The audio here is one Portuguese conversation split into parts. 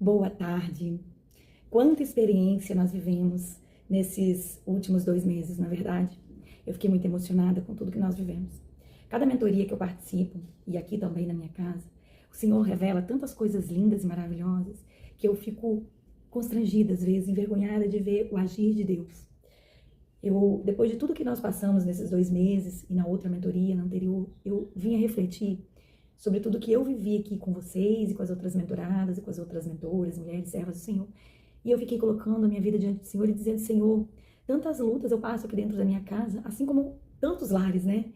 Boa tarde. Quanta experiência nós vivemos nesses últimos 2 meses, na verdade. Eu fiquei muito emocionada com tudo que nós vivemos. Cada mentoria que eu participo, e aqui também na minha casa, o Senhor revela tantas coisas lindas e maravilhosas que eu fico constrangida, às vezes, envergonhada de ver o agir de Deus. Depois de tudo que nós passamos nesses 2 meses e na outra mentoria, na anterior, eu vim a refletir sobre tudo que eu vivi aqui com vocês e com as outras mentoradas e com as outras mentoras, mulheres, servas do Senhor. E eu fiquei colocando a minha vida diante do Senhor e dizendo: Senhor, tantas lutas eu passo aqui dentro da minha casa, assim como tantos lares, né?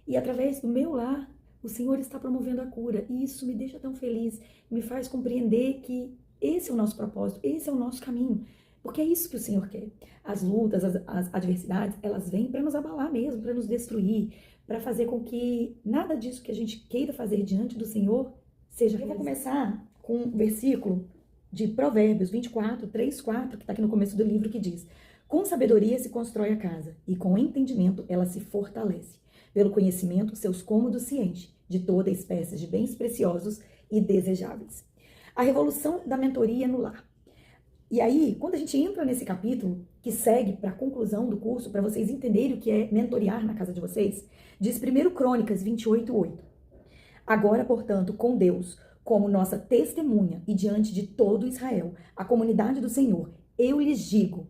E através do meu lar, o Senhor está promovendo a cura. E isso me deixa tão feliz, me faz compreender que esse é o nosso propósito, esse é o nosso caminho. Porque é isso que o Senhor quer. As lutas, as adversidades, elas vêm para nos abalar mesmo, para nos destruir, para fazer com que nada disso que a gente queira fazer diante do Senhor seja realizado. Eu vou começar com um versículo de Provérbios 24, 3, 4, que está aqui no começo do livro, que diz: com sabedoria se constrói a casa, e com entendimento ela se fortalece. Pelo conhecimento, seus cômodos se enchem de toda espécie de bens preciosos e desejáveis. A revolução da mentoria no lar. E aí, quando a gente entra nesse capítulo, que segue para a conclusão do curso, para vocês entenderem o que é mentorear na casa de vocês, diz 1 Crônicas 28, 8. Agora, portanto, com Deus como nossa testemunha e diante de todo Israel, a comunidade do Senhor, eu lhes digo: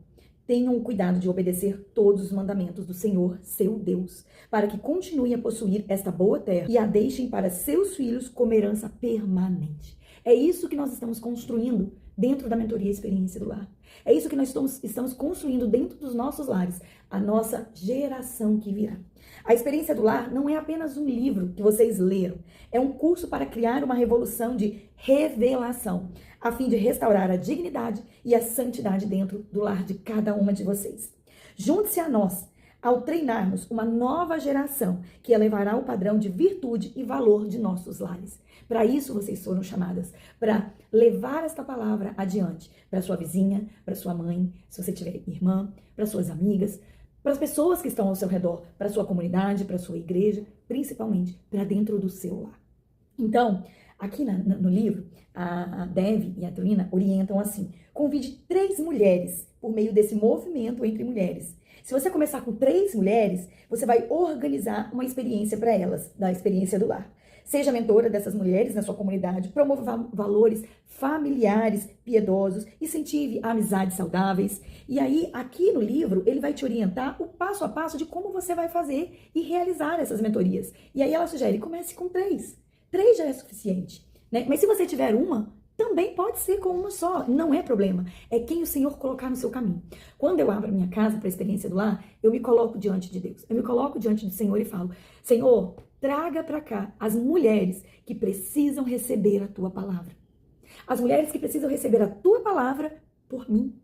tenham o cuidado de obedecer todos os mandamentos do Senhor, seu Deus, para que continuem a possuir esta boa terra e a deixem para seus filhos como herança permanente. É isso que nós estamos construindo dentro da mentoria Experiência do Lar. É isso que nós estamos construindo dentro dos nossos lares, a nossa geração que virá. A Experiência do Lar não é apenas um livro que vocês leram, é um curso para criar uma revolução de revelação, a fim de restaurar a dignidade e a santidade dentro do lar de cada uma de vocês. Junte-se a nós ao treinarmos uma nova geração que elevará o padrão de virtude e valor de nossos lares. Para isso vocês foram chamadas, para levar esta palavra adiante, para sua vizinha, para sua mãe, se você tiver irmã, para suas amigas, para as pessoas que estão ao seu redor, para sua comunidade, para sua igreja, principalmente para dentro do seu lar. Então, aqui no livro, a Dev e a Trina orientam assim: convide 3 mulheres por meio desse movimento entre mulheres. Se você começar com 3 mulheres, você vai organizar uma experiência para elas, da Experiência do Lar. Seja mentora dessas mulheres na sua comunidade, promova valores familiares, piedosos, incentive amizades saudáveis. E aí, aqui no livro, ele vai te orientar o passo a passo de como você vai fazer e realizar essas mentorias. E aí ela sugere: comece com 3. 3 já é suficiente, né? Mas se você tiver uma, também pode ser com uma só, não é problema. É quem o Senhor colocar no seu caminho. Quando eu abro a minha casa para a Experiência do Lar, eu me coloco diante de Deus. Eu me coloco diante do Senhor e falo: Senhor, traga para cá as mulheres que precisam receber a tua palavra. As mulheres que precisam receber a tua palavra por mim.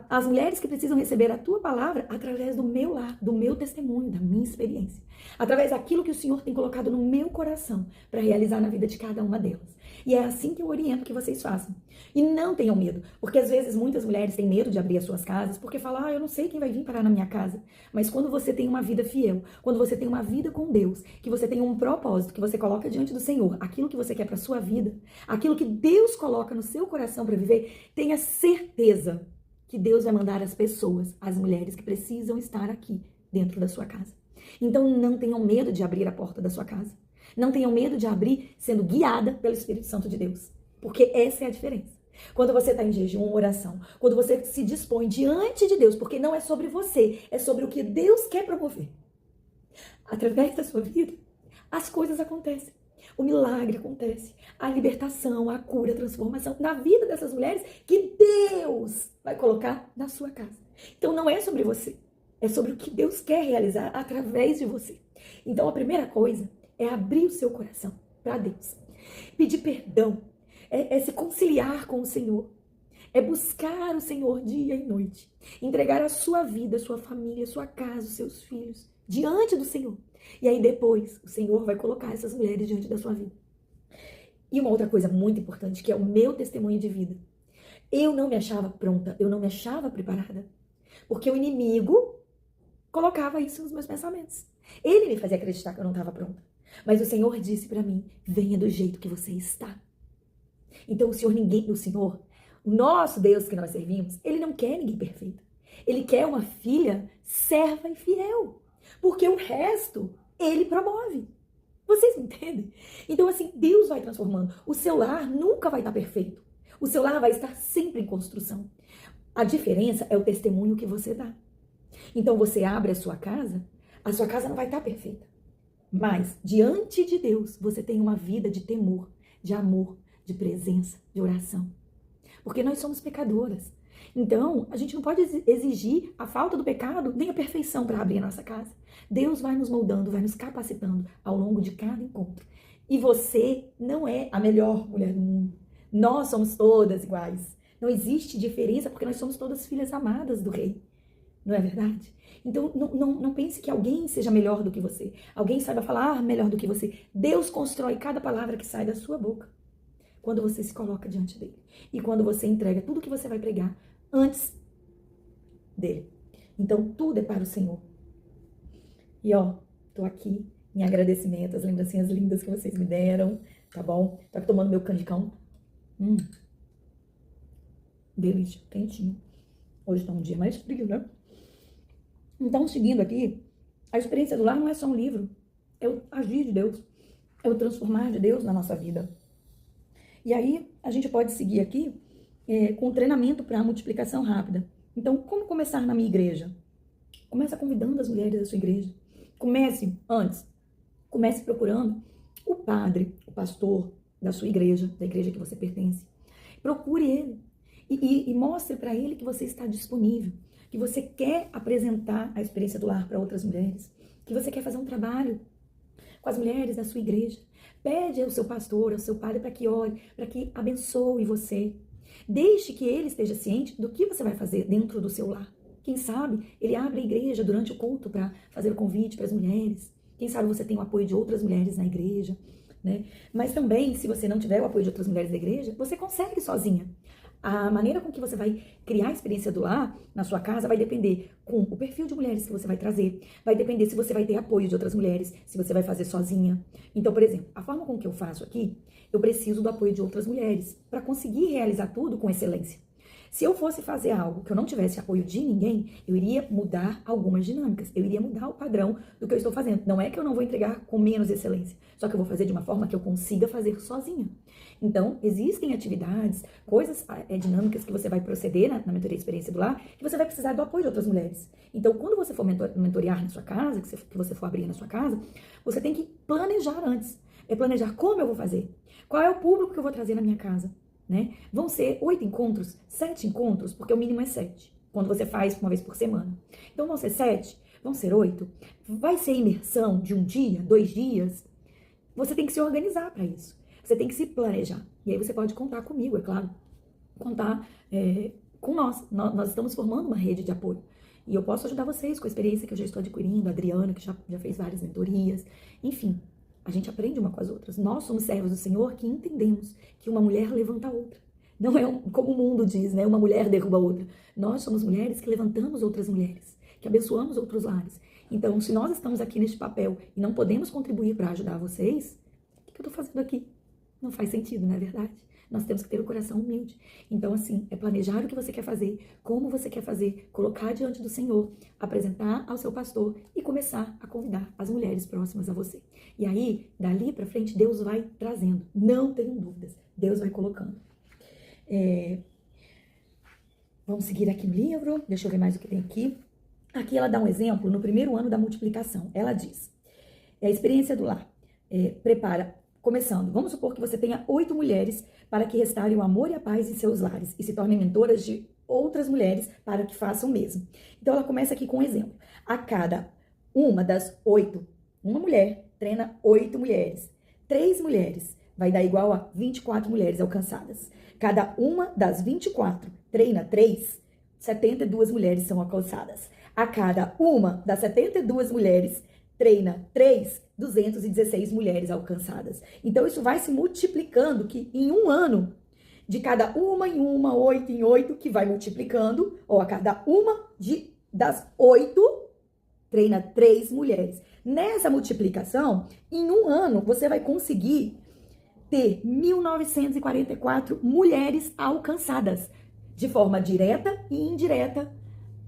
As mulheres que precisam receber a tua palavra através do meu lar, do meu testemunho, da minha experiência. Através daquilo que o Senhor tem colocado no meu coração para realizar na vida de cada uma delas. E é assim que eu oriento que vocês façam. E não tenham medo, porque às vezes muitas mulheres têm medo de abrir as suas casas, porque falam: eu não sei quem vai vir parar na minha casa. Mas quando você tem uma vida fiel, quando você tem uma vida com Deus, que você tem um propósito, que você coloca diante do Senhor, aquilo que você quer para sua vida, aquilo que Deus coloca no seu coração para viver, tenha certeza que Deus vai mandar as pessoas, as mulheres que precisam estar aqui dentro da sua casa. Então não tenham medo de abrir a porta da sua casa. Não tenham medo de abrir sendo guiada pelo Espírito Santo de Deus. Porque essa é a diferença. Quando você está em jejum, oração, quando você se dispõe diante de Deus, porque não é sobre você, é sobre o que Deus quer promover. Através da sua vida, as coisas acontecem. O milagre acontece, a libertação, a cura, a transformação na vida dessas mulheres que Deus vai colocar na sua casa. Então não é sobre você, é sobre o que Deus quer realizar através de você. Então a primeira coisa é abrir o seu coração para Deus, pedir perdão, é se conciliar com o Senhor, é buscar o Senhor dia e noite, entregar a sua vida, a sua família, a sua casa, os seus filhos diante do Senhor. E aí depois o Senhor vai colocar essas mulheres diante da sua vida. E uma outra coisa muito importante, que é o meu testemunho de vida. Eu não me achava pronta, eu não me achava preparada, porque o inimigo colocava isso nos meus pensamentos. Ele me fazia acreditar que eu não estava pronta. Mas o Senhor disse para mim: venha do jeito que você está. Então o nosso Deus que nós servimos, ele não quer ninguém perfeito. Ele quer uma filha serva e fiel. Porque o resto, ele promove. Vocês entendem? Então, assim, Deus vai transformando. O seu lar nunca vai estar perfeito. O seu lar vai estar sempre em construção. A diferença é o testemunho que você dá. Então, você abre a sua casa não vai estar perfeita. Mas, diante de Deus, você tem uma vida de temor, de amor, de presença, de oração. Porque nós somos pecadoras. Então, a gente não pode exigir a falta do pecado nem a perfeição para abrir a nossa casa. Deus vai nos moldando, vai nos capacitando ao longo de cada encontro. E você não é a melhor mulher do mundo. Nós somos todas iguais. Não existe diferença porque nós somos todas filhas amadas do Rei. Não é verdade? Então, não pense que alguém seja melhor do que você. Alguém saiba falar melhor do que você. Deus constrói cada palavra que sai da sua boca quando você se coloca diante dele. E quando você entrega tudo que você vai pregar antes dele. Então, tudo é para o Senhor. E ó, tô aqui em agradecimento às lembrancinhas lindas que vocês me deram, tá bom? Tô aqui tomando meu canjicão. Delícia, quentinho. Hoje tá um dia mais frio, né? Então, seguindo aqui, a experiência do lar não é só um livro. É o agir de Deus. É o transformar de Deus na nossa vida. E aí, a gente pode seguir aqui com treinamento para multiplicação rápida. Então, como começar na minha igreja? Comece convidando as mulheres da sua igreja. Comece procurando o padre, o pastor da sua igreja, da igreja que você pertence. Procure ele e mostre para ele que você está disponível, que você quer apresentar a experiência do lar para outras mulheres, que você quer fazer um trabalho com as mulheres da sua igreja. Pede ao seu pastor, ao seu padre, para que ore, para que abençoe você. Deixe que ele esteja ciente do que você vai fazer dentro do seu lar. Quem sabe ele abre a igreja durante o culto para fazer o convite para as mulheres. Quem sabe você tem o apoio de outras mulheres na igreja, né? Mas também, se você não tiver o apoio de outras mulheres da igreja, você consegue sozinha. A maneira com que você vai criar a experiência do lar na sua casa vai depender com o perfil de mulheres que você vai trazer. Vai depender se você vai ter apoio de outras mulheres, se você vai fazer sozinha. Então, por exemplo, a forma com que eu faço aqui, eu preciso do apoio de outras mulheres para conseguir realizar tudo com excelência. Se eu fosse fazer algo que eu não tivesse apoio de ninguém, eu iria mudar algumas dinâmicas. Eu iria mudar o padrão do que eu estou fazendo. Não é que eu não vou entregar com menos excelência, só que eu vou fazer de uma forma que eu consiga fazer sozinha. Então, existem atividades, coisas, dinâmicas que você vai proceder na mentoria Experiência do Lar, que você vai precisar do apoio de outras mulheres. Então, quando você for mentorear na sua casa, que você for abrir na sua casa, você tem que planejar antes. Planejar como eu vou fazer. Qual é o público que eu vou trazer na minha casa. Né? Vão ser 8 encontros, 7 encontros, porque o mínimo é 7, quando você faz uma vez por semana. Então vão ser 7, vão ser 8, vai ser imersão de um dia, 2 dias. Você tem que se organizar para isso, você tem que se planejar. E aí você pode contar comigo, é claro, contar com nós estamos formando uma rede de apoio. E eu posso ajudar vocês com a experiência que eu já estou adquirindo, a Adriana, que já fez várias mentorias, enfim. A gente aprende uma com as outras. Nós somos servos do Senhor que entendemos que uma mulher levanta a outra. Não é como o mundo diz, né? Uma mulher derruba a outra. Nós somos mulheres que levantamos outras mulheres, que abençoamos outros lares. Então, se nós estamos aqui neste papel e não podemos contribuir para ajudar vocês, o que eu estou fazendo aqui? Não faz sentido, não é verdade? Nós temos que ter o coração humilde. Então, assim, é planejar o que você quer fazer, como você quer fazer, colocar diante do Senhor, apresentar ao seu pastor e começar a convidar as mulheres próximas a você. E aí, dali pra frente, Deus vai trazendo. Não tenham dúvidas. Deus vai colocando. Vamos seguir aqui no livro. Deixa eu ver mais o que tem aqui. Aqui ela dá um exemplo no primeiro ano da multiplicação. Ela diz, a experiência do lar. Começando, vamos supor que você tenha 8 mulheres para que restaurem o amor e a paz em seus lares e se tornem mentoras de outras mulheres para que façam o mesmo. Então, ela começa aqui com um exemplo. A cada uma das 8, uma mulher treina 8 mulheres. 3 mulheres vai dar igual a 24 mulheres alcançadas. Cada uma das 24 treina 3, 72 mulheres são alcançadas. A cada uma das 72 mulheres treina 3, 216 mulheres alcançadas. Então, isso vai se multiplicando, que em um ano, de cada uma em uma, 8 em 8, que vai multiplicando, ou a cada uma das 8, treina 3 mulheres. Nessa multiplicação, em um ano, você vai conseguir ter 1.944 mulheres alcançadas, de forma direta e indireta,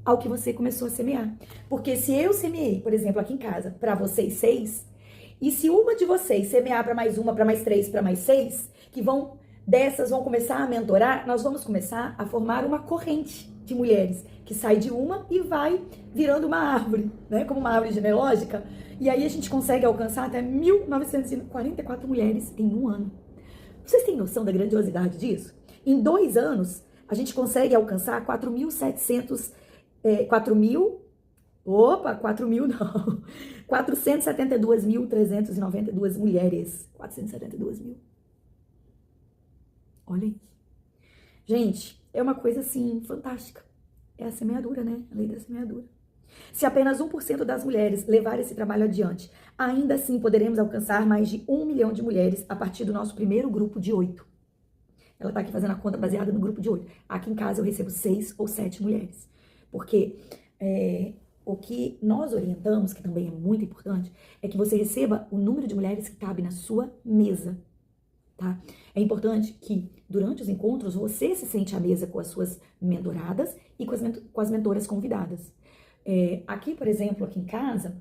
ao que você começou a semear. Porque se eu semeei, por exemplo, aqui em casa, para vocês 6, e se uma de vocês semear para mais uma, para mais 3, para mais 6, dessas vão começar a mentorar, nós vamos começar a formar uma corrente de mulheres, que sai de uma e vai virando uma árvore, né? Como uma árvore genealógica. E aí a gente consegue alcançar até 1.944 mulheres em um ano. Vocês têm noção da grandiosidade disso? Em 2 anos, a gente consegue alcançar 472.392 mulheres. 472 mil. Olha isso. Gente, é uma coisa assim, fantástica. É a semeadura, né? A lei da semeadura. Se apenas 1% das mulheres levar esse trabalho adiante, ainda assim poderemos alcançar mais de 1 milhão de mulheres a partir do nosso primeiro grupo de 8. Ela tá aqui fazendo a conta baseada no grupo de 8. Aqui em casa eu recebo 6 ou 7 mulheres. Porque o que nós orientamos, que também é muito importante, é que você receba o número de mulheres que cabe na sua mesa. Tá? É importante que durante os encontros você se sente à mesa com as suas mentoradas e com as mentoras convidadas. Aqui, por exemplo, aqui em casa,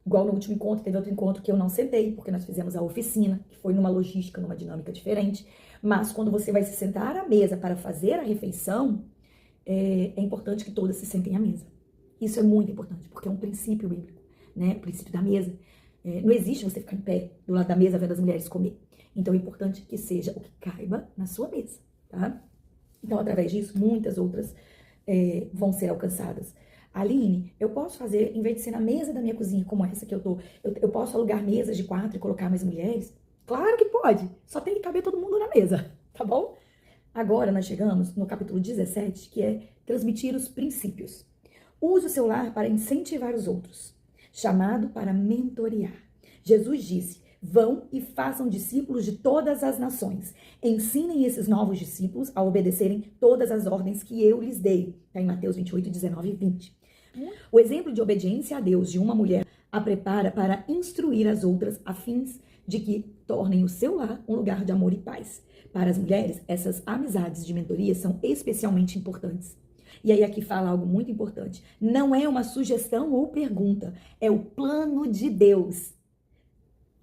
igual no último encontro, teve outro encontro que eu não sentei, porque nós fizemos a oficina, que foi numa logística, numa dinâmica diferente. Mas quando você vai se sentar à mesa para fazer a refeição, é importante que todas se sentem à mesa. Isso é muito importante, porque é um princípio bíblico, né? O princípio da mesa. Não existe você ficar em pé do lado da mesa vendo as mulheres comer. Então é importante que seja o que caiba na sua mesa, tá? Então, através disso, muitas outras vão ser alcançadas. Aline, eu posso fazer, em vez de ser na mesa da minha cozinha, como essa que eu tô, eu posso alugar mesas de 4 e colocar mais mulheres? Claro que pode, só tem que caber todo mundo na mesa, tá bom? Agora nós chegamos no capítulo 17, que é transmitir os princípios. Use o seu lar para incentivar os outros, chamado para mentorear. Jesus disse: vão e façam discípulos de todas as nações. Ensinem esses novos discípulos a obedecerem todas as ordens que eu lhes dei. Está em Mateus 28, 19 e 20. O exemplo de obediência a Deus de uma mulher a prepara para instruir as outras a fins de que tornem o seu lar um lugar de amor e paz. Para as mulheres, essas amizades de mentoria são especialmente importantes. E aí aqui fala algo muito importante. Não é uma sugestão ou pergunta, é o plano de Deus.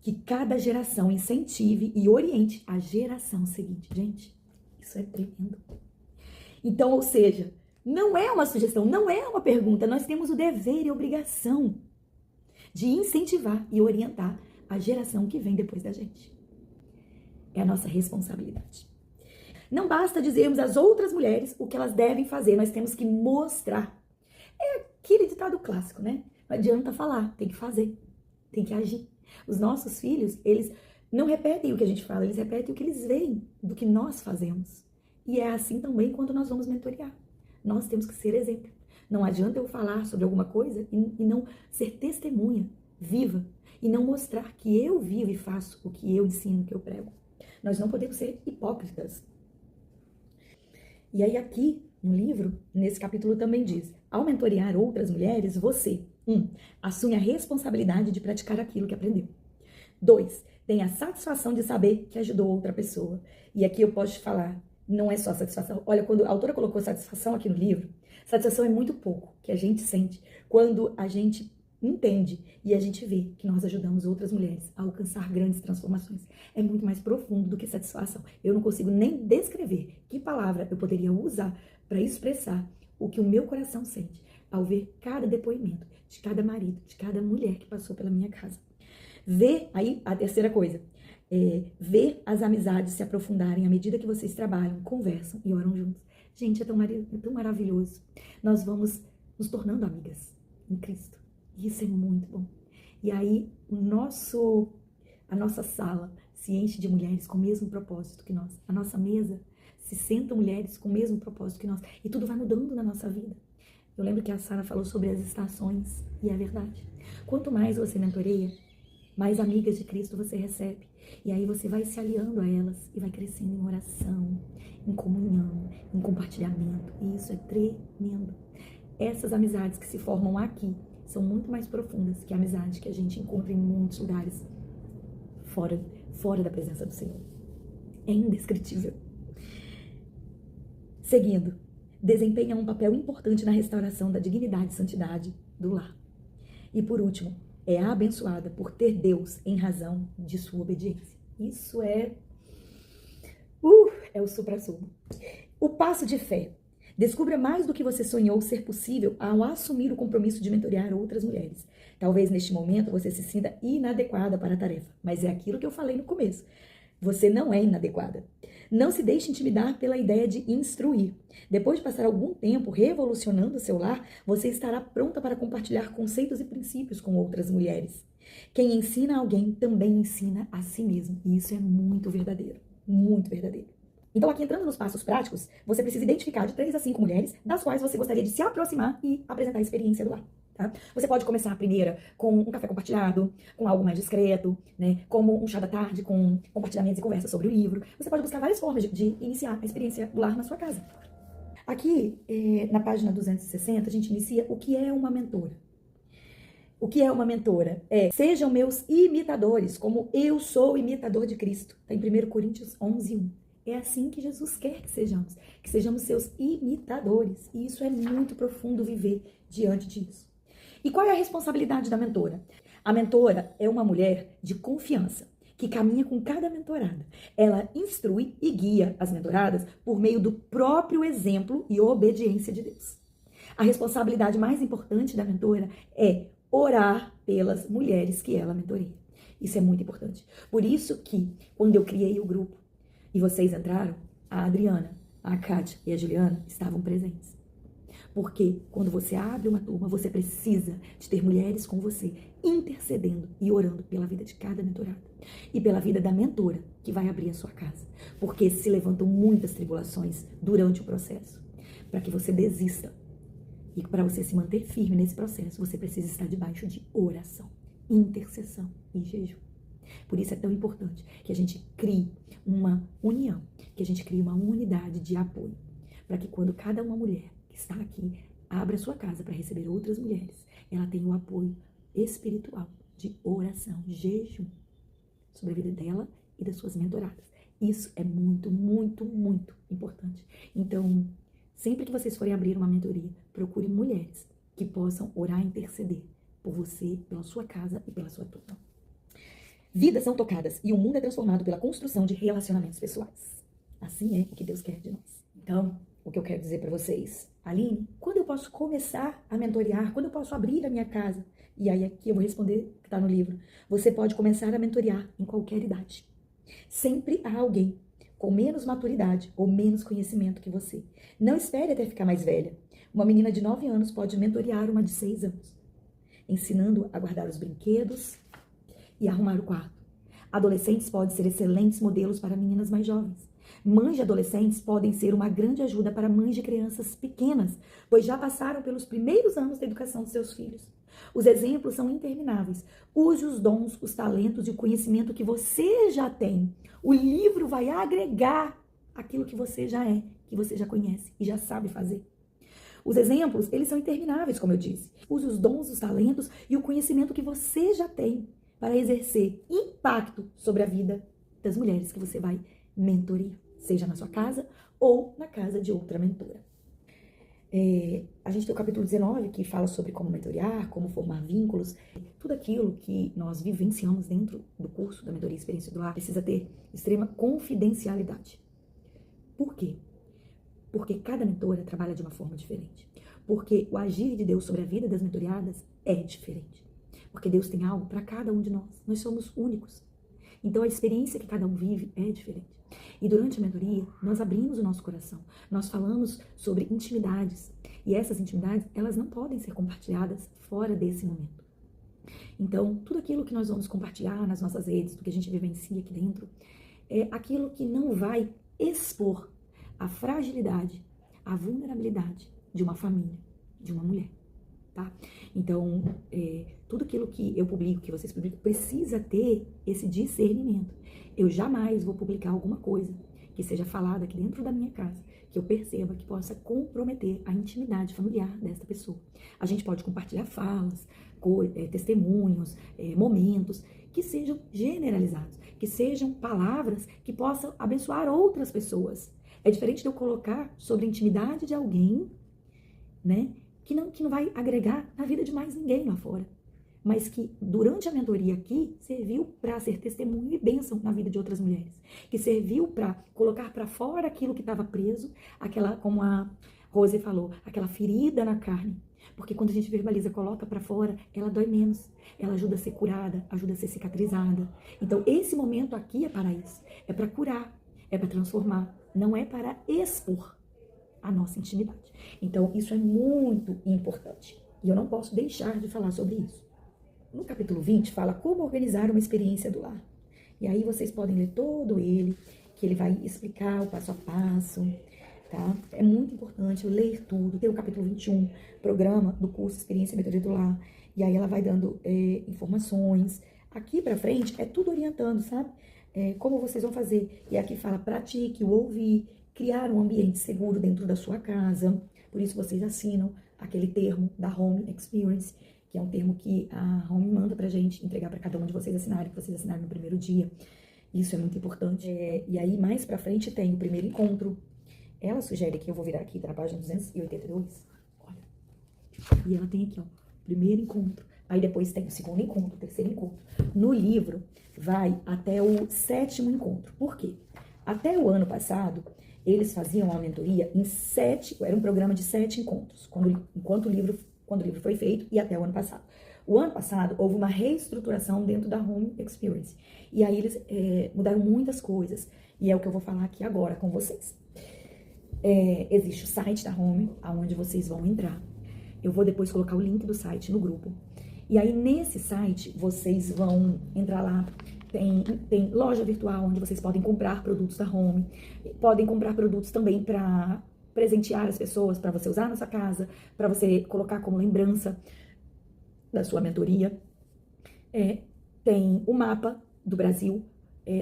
Que cada geração incentive e oriente a geração seguinte. Gente, isso é tremendo. Então, ou seja, não é uma sugestão, não é uma pergunta. Nós temos o dever e a obrigação de incentivar e orientar a geração que vem depois da gente. É a nossa responsabilidade. Não basta dizermos às outras mulheres o que elas devem fazer, nós temos que mostrar. É aquele ditado clássico, né? Não adianta falar, tem que fazer, tem que agir. Os nossos filhos, eles não repetem o que a gente fala, eles repetem o que eles veem do que nós fazemos. E é assim também quando nós vamos mentorear. Nós temos que ser exemplo. Não adianta eu falar sobre alguma coisa e não ser testemunha viva e não mostrar que eu vivo e faço o que eu ensino, o que eu prego. Nós não podemos ser hipócritas. E aí aqui no livro, nesse capítulo também diz: ao mentorear outras mulheres, você, 1. Assume a responsabilidade de praticar aquilo que aprendeu. 2. Tem a satisfação de saber que ajudou outra pessoa. E aqui eu posso te falar, não é só satisfação. Olha, quando a autora colocou satisfação aqui no livro, satisfação é muito pouco que a gente sente quando a gente entende e a gente vê que nós ajudamos outras mulheres a alcançar grandes transformações. É muito mais profundo do que satisfação. Eu não consigo nem descrever que palavra eu poderia usar para expressar o que o meu coração sente ao ver cada depoimento de cada marido, de cada mulher que passou pela minha casa. Ver, aí a terceira coisa, ver as amizades se aprofundarem à medida que vocês trabalham, conversam e oram juntos. Gente, é tão maravilhoso. Nós vamos nos tornando amigas em Cristo. E isso é muito bom. E aí a nossa sala se enche de mulheres com o mesmo propósito que nós. A nossa mesa se sentam mulheres com o mesmo propósito que nós. E tudo vai mudando na nossa vida. Eu lembro que a Sara falou sobre as estações, e é verdade. Quanto mais você mentoreia, mais amigas de Cristo você recebe. E aí você vai se aliando a elas e vai crescendo em oração, em comunhão, em compartilhamento. E isso é tremendo. Essas amizades que se formam aqui são muito mais profundas que a amizade que a gente encontra em muitos lugares fora da presença do Senhor. É indescritível. Seguindo, desempenha um papel importante na restauração da dignidade e santidade do lar. E por último, é abençoada por ter Deus em razão de sua obediência. Isso é o suprassumo. O passo de fé. Descubra mais do que você sonhou ser possível ao assumir o compromisso de mentorear outras mulheres. Talvez neste momento você se sinta inadequada para a tarefa, mas é aquilo que eu falei no começo. Você não é inadequada. Não se deixe intimidar pela ideia de instruir. Depois de passar algum tempo revolucionando o seu lar, você estará pronta para compartilhar conceitos e princípios com outras mulheres. Quem ensina alguém também ensina a si mesmo. E isso é muito verdadeiro. Muito verdadeiro. Então, aqui entrando nos passos práticos, você precisa identificar de 3 a 5 mulheres das quais você gostaria de se aproximar e apresentar a experiência do lar. Tá? Você pode começar a primeira com um café compartilhado, com algo mais discreto, né? Como um chá da tarde com compartilhamentos e conversas sobre o livro. Você pode buscar várias formas de iniciar a experiência do lar na sua casa. Aqui, na página 260, a gente inicia o que é uma mentora. O que é uma mentora? Sejam meus imitadores, como eu sou imitador de Cristo. Está em 1 Coríntios 11:1. É assim que Jesus quer que sejamos seus imitadores. E isso é muito profundo viver diante disso. E qual é a responsabilidade da mentora? A mentora é uma mulher de confiança, que caminha com cada mentorada. Ela instrui e guia as mentoradas por meio do próprio exemplo e obediência de Deus. A responsabilidade mais importante da mentora é orar pelas mulheres que ela mentoreia. Isso é muito importante. Por isso que, quando eu criei o grupo e vocês entraram, a Adriana, a Kátia e a Juliana estavam presentes. Porque quando você abre uma turma, você precisa de ter mulheres com você, intercedendo e orando pela vida de cada mentorada. E pela vida da mentora que vai abrir a sua casa. Porque se levantam muitas tribulações durante o processo. Para que você desista. E para você se manter firme nesse processo, você precisa estar debaixo de oração, intercessão e jejum. Por isso é tão importante que a gente crie uma união, que a gente crie uma unidade de apoio. Para que quando cada uma mulher que está aqui abra sua casa para receber outras mulheres, ela tenha o apoio espiritual de oração, jejum sobre a vida dela e das suas mentoradas. Isso é muito, muito, muito importante. Então, sempre que vocês forem abrir uma mentoria, procure mulheres que possam orar e interceder por você, pela sua casa e pela sua turma. Vidas são tocadas e o mundo é transformado pela construção de relacionamentos pessoais. Assim é o que Deus quer de nós. Então, o que eu quero dizer para vocês, Aline, quando eu posso começar a mentorear? Quando eu posso abrir a minha casa? E aí aqui eu vou responder o que está no livro. Você pode começar a mentorear em qualquer idade. Sempre há alguém com menos maturidade ou menos conhecimento que você. Não espere até ficar mais velha. Uma menina de 9 anos pode mentorear uma de 6 anos, ensinando a guardar os brinquedos e arrumar o quarto. Adolescentes podem ser excelentes modelos para meninas mais jovens. Mães de adolescentes podem ser uma grande ajuda para mães de crianças pequenas, pois já passaram pelos primeiros anos da educação de seus filhos. Os exemplos são intermináveis. Use os dons, os talentos e o conhecimento que você já tem. O livro vai agregar aquilo que você já é, que você já conhece e já sabe fazer. Os exemplos, eles são intermináveis, como eu disse. Use os dons, os talentos e o conhecimento que você já tem para exercer impacto sobre a vida das mulheres que você vai mentorear, seja na sua casa ou na casa de outra mentora. A gente tem o capítulo 19 que fala sobre como mentorear, como formar vínculos. Tudo aquilo que nós vivenciamos dentro do curso da Mentoria Experiência do Lar precisa ter extrema confidencialidade. Por quê? Porque cada mentora trabalha de uma forma diferente. Porque o agir de Deus sobre a vida das mentoreadas é diferente. Porque Deus tem algo para cada um de nós. Nós somos únicos. Então a experiência que cada um vive é diferente. E durante a mentoria, nós abrimos o nosso coração. Nós falamos sobre intimidades. E essas intimidades, elas não podem ser compartilhadas fora desse momento. Então, tudo aquilo que nós vamos compartilhar nas nossas redes, do que a gente vivencia aqui dentro, é aquilo que não vai expor a fragilidade, a vulnerabilidade de uma família, de uma mulher. Tá? Então, tudo aquilo que eu publico, que vocês publicam, precisa ter esse discernimento. Eu jamais vou publicar alguma coisa que seja falada aqui dentro da minha casa, que eu perceba que possa comprometer a intimidade familiar desta pessoa. A gente pode compartilhar falas, testemunhos, momentos que sejam generalizados, que sejam palavras que possam abençoar outras pessoas. É diferente de eu colocar sobre a intimidade de alguém, né, que não vai agregar na vida de mais ninguém lá fora, mas que durante a mentoria aqui serviu para ser testemunho e bênção na vida de outras mulheres, que serviu para colocar para fora aquilo que estava preso, aquela, como a Rose falou, aquela ferida na carne. Porque quando a gente verbaliza, coloca para fora, ela dói menos, ela ajuda a ser curada, ajuda a ser cicatrizada. Então esse momento aqui é para isso, é para curar, é para transformar, não é para expor a nossa intimidade. Então isso é muito importante e eu não posso deixar de falar sobre isso. No capítulo 20 fala como organizar uma experiência do lar. E aí vocês podem ler todo ele, que ele vai explicar o passo a passo, tá? É muito importante ler tudo. Tem o capítulo 21, programa do curso Experiência e Mentoria do Lar. E aí ela vai dando informações. Aqui pra frente é tudo orientando, sabe? Como vocês vão fazer. E aqui fala, pratique o ouvir, criar um ambiente seguro dentro da sua casa. Por isso vocês assinam aquele termo da Home Experience, que é um termo que a Home manda pra gente entregar para cada um de vocês assinarem, que vocês assinaram no primeiro dia. Isso é muito importante. E aí, mais pra frente, tem o primeiro encontro. Ela sugere que eu vou virar aqui na página 282. Olha. E ela tem aqui, ó, primeiro encontro. Aí depois tem o segundo encontro, o terceiro encontro. No livro, vai até o 7º encontro. Por quê? Até o ano passado, eles faziam a mentoria em 7, era um programa de 7 encontros, quando o livro foi feito e até o ano passado. O ano passado, houve uma reestruturação dentro da Home Experience. E aí eles mudaram muitas coisas. E é o que eu vou falar aqui agora com vocês. Existe o site da Home, aonde vocês vão entrar. Eu vou depois colocar o link do site no grupo. E aí, nesse site, vocês vão entrar lá. Tem loja virtual, onde vocês podem comprar produtos da Home. Podem comprar produtos também para presentear as pessoas, para você usar na sua casa, para você colocar como lembrança da sua mentoria. Tem o mapa do Brasil,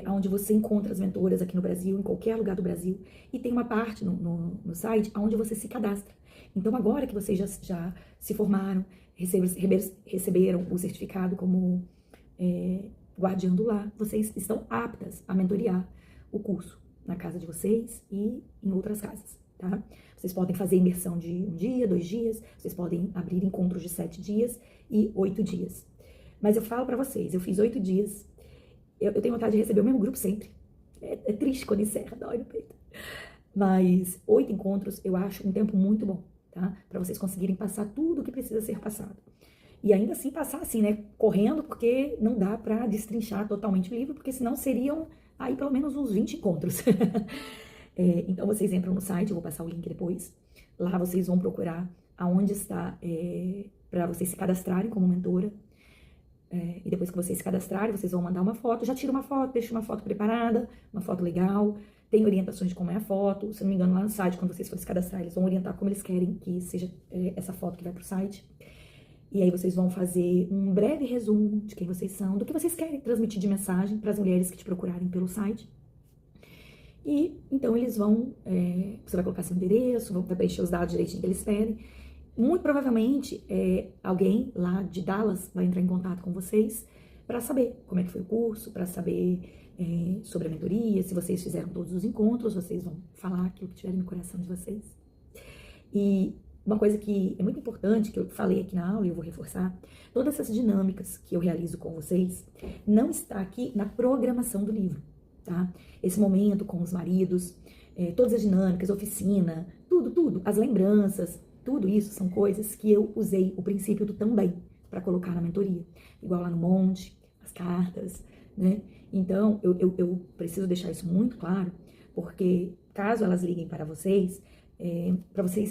onde você encontra as mentoras aqui no Brasil, em qualquer lugar do Brasil. E tem uma parte no site onde você se cadastra. Então, agora que vocês já se formaram, receberam o certificado como guardiã do lar, vocês estão aptas a mentorear o curso na casa de vocês e em outras casas, tá? Vocês podem fazer imersão de 1 dia, 2 dias, vocês podem abrir encontros de 7 dias e 8 dias. Mas eu falo pra vocês, eu fiz 8 dias, eu tenho vontade de receber o mesmo grupo sempre. É triste quando encerra, dói no peito. Mas 8 encontros eu acho um tempo muito bom, tá? Pra vocês conseguirem passar tudo o que precisa ser passado. E ainda assim passar assim, né, correndo, porque não dá pra destrinchar totalmente o livro, porque senão seriam aí pelo menos uns 20 encontros. Então vocês entram no site, eu vou passar o link depois. Lá vocês vão procurar aonde está para vocês se cadastrarem como mentora. E depois que vocês se cadastrarem, vocês vão mandar uma foto. Já tira uma foto, deixa uma foto preparada, uma foto legal. Tem orientações de como é a foto. Se não me engano, lá no site, quando vocês forem se cadastrar, eles vão orientar como eles querem que seja essa foto que vai pro site. E aí vocês vão fazer um breve resumo de quem vocês são, do que vocês querem transmitir de mensagem para as mulheres que te procurarem pelo site. E então eles vão, você vai colocar seu endereço, vai preencher os dados direitinho que eles pedem. Muito provavelmente alguém lá de Dallas vai entrar em contato com vocês para saber como é que foi o curso, para saber sobre a mentoria, se vocês fizeram todos os encontros, vocês vão falar aquilo que tiverem no coração de vocês. E uma coisa que é muito importante, que eu falei aqui na aula e eu vou reforçar, todas essas dinâmicas que eu realizo com vocês, não está aqui na programação do livro, tá? Esse momento com os maridos, todas as dinâmicas, oficina, tudo, as lembranças, tudo isso são coisas que eu usei o princípio do também para colocar na mentoria. Igual lá no monte, as cartas, né? Então, eu preciso deixar isso muito claro, porque caso elas liguem para vocês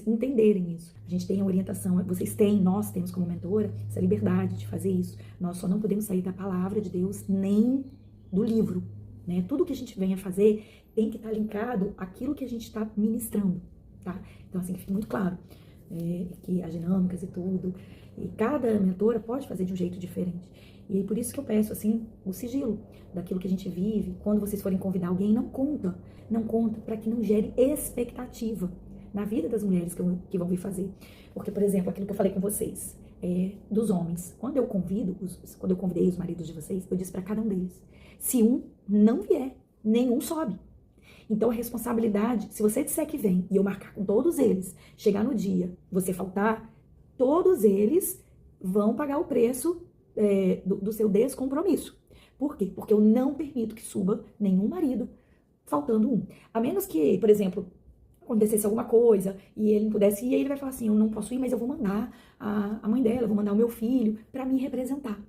entenderem isso. A gente tem a orientação, nós temos como mentora essa liberdade de fazer isso. Nós só não podemos sair da palavra de Deus nem do livro, né? Tudo que a gente venha fazer tem que estar linkado àquilo que a gente está ministrando, tá? Então, assim, que fique muito claro que as dinâmicas e tudo, e cada mentora pode fazer de um jeito diferente. E aí, por isso que eu peço, assim, o sigilo daquilo que a gente vive. Quando vocês forem convidar alguém, não conta para que não gere expectativa na vida das mulheres que vão vir fazer. Porque, por exemplo, aquilo que eu falei com vocês, dos homens. Quando eu convidei os maridos de vocês, eu disse para cada um deles, se um não vier, nenhum sobe. Então a responsabilidade, se você disser que vem e eu marcar com todos eles, chegar no dia, você faltar, todos eles vão pagar o preço do seu descompromisso. Por quê? Porque eu não permito que suba nenhum marido faltando um. A menos que, por exemplo, acontecesse alguma coisa e ele não pudesse ir, aí ele vai falar assim, eu não posso ir, mas eu vou mandar a mãe dela, eu vou mandar o meu filho para me representar.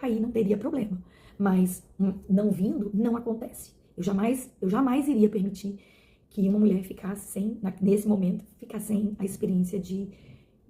Aí não teria problema. Mas não vindo, não acontece. Eu jamais iria permitir que uma mulher ficasse nesse momento, ficasse sem a experiência de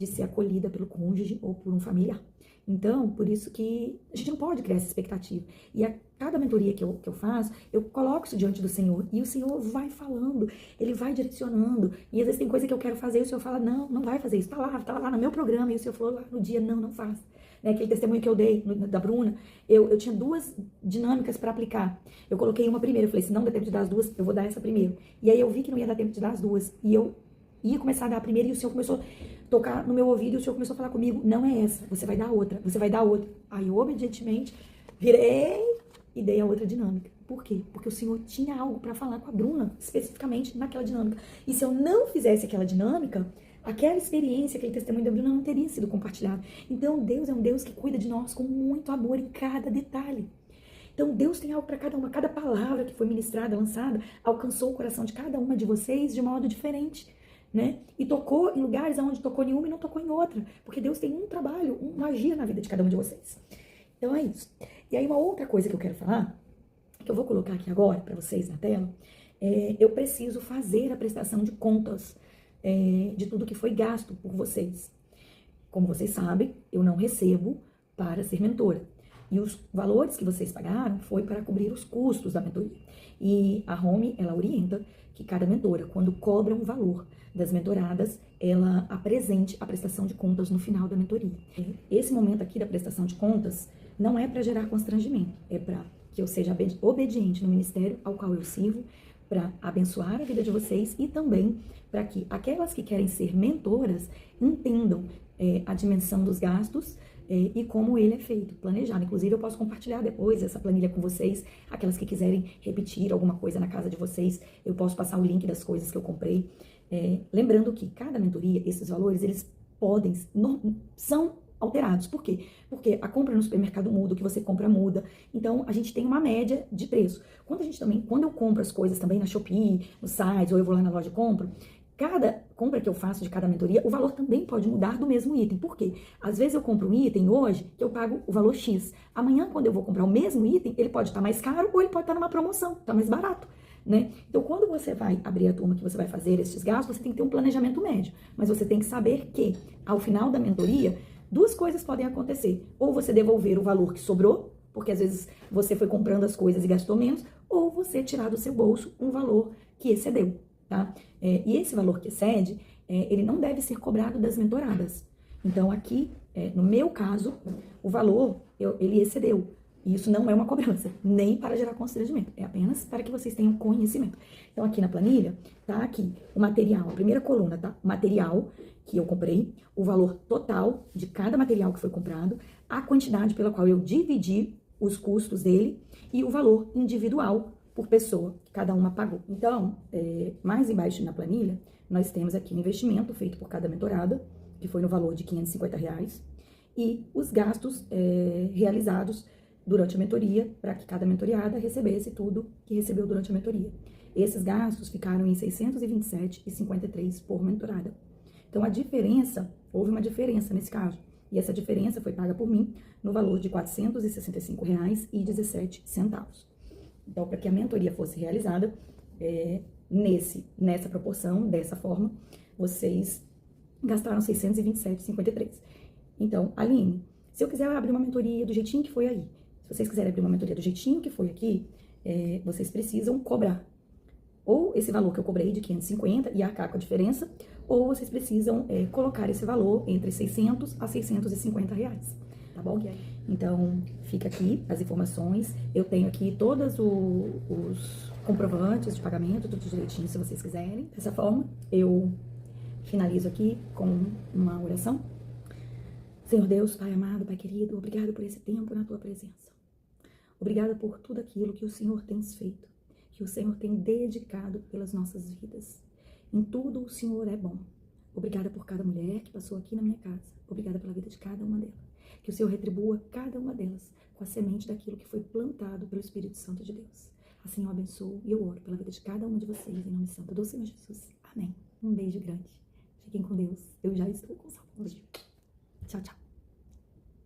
ser acolhida pelo cônjuge ou por um familiar. Então, por isso que a gente não pode criar essa expectativa. E a cada mentoria que eu faço, eu coloco isso diante do Senhor. E o Senhor vai falando, Ele vai direcionando. E às vezes tem coisa que eu quero fazer e o Senhor fala, não, não vai fazer isso. Tá lá no meu programa. E o Senhor falou lá no dia, não faça. Né, aquele testemunho que eu dei da Bruna, eu tinha 2 dinâmicas para aplicar. Eu coloquei uma primeiro, eu falei, se não der tempo de dar as 2, eu vou dar essa primeiro. E aí eu vi que não ia dar tempo de dar as 2. E eu ia começar a dar a primeira e o Senhor começou a tocar no meu ouvido e o Senhor começou a falar comigo, não é essa, você vai dar outra, você vai dar outra. Aí eu obedientemente virei e dei a outra dinâmica. Por quê? Porque o Senhor tinha algo para falar com a Bruna, especificamente naquela dinâmica. E se eu não fizesse aquela dinâmica, aquela experiência, aquele testemunho da Bruna não teria sido compartilhado. Então Deus é um Deus que cuida de nós com muito amor em cada detalhe. Então Deus tem algo para cada uma, cada palavra que foi ministrada, lançada, alcançou o coração de cada uma de vocês de modo diferente. Né? E tocou em lugares onde tocou em uma e não tocou em outra. Porque Deus tem um trabalho, um agir na vida de cada um de vocês. Então é isso. E aí uma outra coisa que eu quero falar, que eu vou colocar aqui agora para vocês na tela, eu preciso fazer a prestação de contas de tudo que foi gasto por vocês. Como vocês sabem, eu não recebo para ser mentora. E os valores que vocês pagaram foi para cobrir os custos da mentoria. E a Home, ela orienta que cada mentora, quando cobra um valor das mentoradas, ela apresente a prestação de contas no final da mentoria. Esse momento aqui da prestação de contas não é para gerar constrangimento, é para que eu seja obediente no ministério ao qual eu sirvo, para abençoar a vida de vocês e também para que aquelas que querem ser mentoras entendam a dimensão dos gastos e como ele é feito, planejado. Inclusive, eu posso compartilhar depois essa planilha com vocês. Aquelas que quiserem repetir alguma coisa na casa de vocês, eu posso passar o link das coisas que eu comprei. Lembrando que cada mentoria, esses valores, eles são alterados. Por quê? Porque a compra no supermercado muda, o que você compra muda. Então, a gente tem uma média de preço. Quando eu compro as coisas também na Shopee, no site, ou eu vou lá na loja e compro, cada compra que eu faço de cada mentoria, o valor também pode mudar do mesmo item. Por quê? Às vezes eu compro um item hoje que eu pago o valor X. Amanhã, quando eu vou comprar o mesmo item, ele pode estar mais caro ou ele pode estar numa promoção, está mais barato. Né? Então, quando você vai abrir a turma que você vai fazer esses gastos, você tem que ter um planejamento médio. Mas você tem que saber que, ao final da mentoria, 2 coisas podem acontecer. Ou você devolver o valor que sobrou, porque às vezes você foi comprando as coisas e gastou menos, ou você tirar do seu bolso um valor que excedeu. Tá? E esse valor que excede, ele não deve ser cobrado das mentoradas. Então, aqui, no meu caso, o valor, ele excedeu. E isso não é uma cobrança, nem para gerar constrangimento. É apenas para que vocês tenham conhecimento. Então, aqui na planilha, tá aqui o material, a primeira coluna, tá? O material que eu comprei, o valor total de cada material que foi comprado, a quantidade pela qual eu dividi os custos dele e o valor individual por pessoa que cada uma pagou. Então, mais embaixo na planilha, nós temos aqui o investimento feito por cada mentorada, que foi no valor de R$550, e os gastos realizados durante a mentoria, para que cada mentoriada recebesse tudo que recebeu durante a mentoria. Esses gastos ficaram em R$ 627,53 por mentorada. Então, houve uma diferença nesse caso, e essa diferença foi paga por mim no valor de R$ 465,17. Então, para que a mentoria fosse realizada nessa proporção, dessa forma, vocês gastaram R$ 627,53. Então, Aline, se eu quiser abrir uma mentoria do jeitinho que foi aí, se vocês quiserem abrir uma mentoria do jeitinho que foi aqui, vocês precisam cobrar ou esse valor que eu cobrei de 550 e arcar com a diferença, ou vocês precisam colocar esse valor entre 600 a 650 reais, tá bom? Então, fica aqui as informações. Eu tenho aqui todos os comprovantes de pagamento, tudo direitinho, se vocês quiserem. Dessa forma, eu finalizo aqui com uma oração. Senhor Deus, Pai amado, Pai querido, obrigado por esse tempo na Tua presença. Obrigada por tudo aquilo que o Senhor tem feito, que o Senhor tem dedicado pelas nossas vidas. Em tudo o Senhor é bom. Obrigada por cada mulher que passou aqui na minha casa. Obrigada pela vida de cada uma delas. Que o Senhor retribua cada uma delas com a semente daquilo que foi plantado pelo Espírito Santo de Deus. Assim eu abençoo e eu oro pela vida de cada uma de vocês, em nome santo do Senhor Jesus. Amém. Um beijo grande. Fiquem com Deus. Eu já estou com saudade. Tchau, tchau.